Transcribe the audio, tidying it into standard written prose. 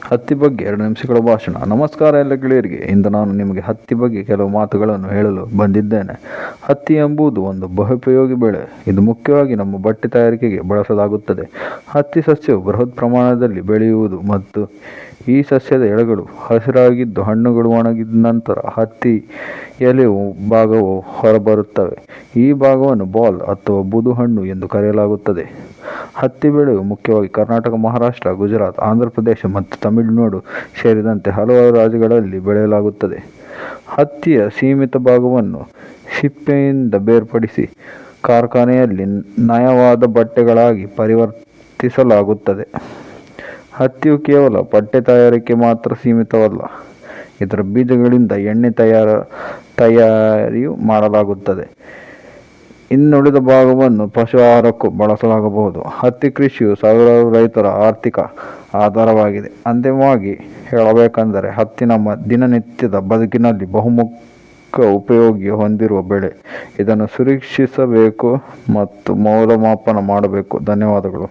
ಹತ್ತಿ ಬಗ್ಗೆ 2 ನಿಮಿಷಗಳ ಭಾಷಣ. ನಮಸ್ಕಾರ ಎಲ್ಲ ಗೆಳೆಯರಿಗೆ. ಇಂದು ನಾನು ನಿಮಗೆ ಹತ್ತಿ ಬಗ್ಗೆ ಕೆಲವು ಮಾತುಗಳನ್ನು ಹೇಳಲು ಬಂದಿದ್ದೇನೆ. ಹತ್ತಿ ಎಂಬುದು ಒಂದು ಬಹುಪಯೋಗಿ ಬೆಳೆ. ಇದು ಮುಖ್ಯವಾಗಿ ನಮ್ಮ ಬಟ್ಟೆ ತಯಾರಿಕೆಗೆ ಬಳಸಲಾಗುತ್ತದೆ. ಹತ್ತಿ ಸಸ್ಯವು ಬೃಹತ್ ಪ್ರಮಾಣದಲ್ಲಿ ಬೆಳೆಯುವುದು ಮತ್ತು ಈ ಸಸ್ಯದ ಎಲೆಗಳು ಹಸಿರಾಗಿದ್ದು ಹಣ್ಣುಗಳು ಒಣಗಿದ ನಂತರ ಹತ್ತಿ ಎಲೆಯು ಭಾಗವು ಹೊರಬರುತ್ತವೆ. ಈ ಭಾಗವನ್ನು ಬಾಲ್ ಅಥವಾ ಬುದು ಹಣ್ಣು ಎಂದು ಕರೆಯಲಾಗುತ್ತದೆ. ಹತ್ತಿ ಬೆಳೆಯು ಮುಖ್ಯವಾಗಿ ಕರ್ನಾಟಕ, ಮಹಾರಾಷ್ಟ್ರ, ಗುಜರಾತ್, ಆಂಧ್ರ ಪ್ರದೇಶ ಮತ್ತು ತಮಿಳುನಾಡು ಸೇರಿದಂತೆ ಹಲವಾರು ರಾಜ್ಯಗಳಲ್ಲಿ ಬೆಳೆಯಲಾಗುತ್ತದೆ. ಹತ್ತಿಯ ಸೀಮಿತ ಭಾಗವನ್ನು ಸಿಪ್ಪೆಯಿಂದ ಬೇರ್ಪಡಿಸಿ ಕಾರ್ಖಾನೆಯಲ್ಲಿ ನಯವಾದ ಬಟ್ಟೆಗಳಾಗಿ ಪರಿವರ್ತಿಸಲಾಗುತ್ತದೆ. ಹತ್ತಿಯು ಕೇವಲ ಬಟ್ಟೆ ತಯಾರಿಕೆ ಮಾತ್ರ ಸೀಮಿತವಲ್ಲ. ಇದರ ಬೀಜಗಳಿಂದ ಎಣ್ಣೆ ತಯಾರಿಯು ಮಾಡಲಾಗುತ್ತದೆ. ಇನ್ನುಳಿದ ಭಾಗವನ್ನು ಪಶು ಆಹಾರಕ್ಕೂ ಬಳಸಲಾಗಬಹುದು. ಹತ್ತಿ ಕೃಷಿಯು ಸಾವಿರಾರು ರೈತರ ಆರ್ಥಿಕ ಆಧಾರವಾಗಿದೆ. ಅಂತಿಮವಾಗಿ ಹೇಳಬೇಕೆಂದರೆ ಹತ್ತಿ ನಮ್ಮ ದಿನನಿತ್ಯದ ಬದುಕಿನಲ್ಲಿ ಬಹುಮುಖ್ಯ ಉಪಯೋಗ ಹೊಂದಿರುವ ಬೆಳೆ. ಇದನ್ನು ಸಂರಕ್ಷಿಸಬೇಕು ಮತ್ತು ಮೌಲ್ಯಮಾಪನ ಮಾಡಬೇಕು. ಧನ್ಯವಾದಗಳು.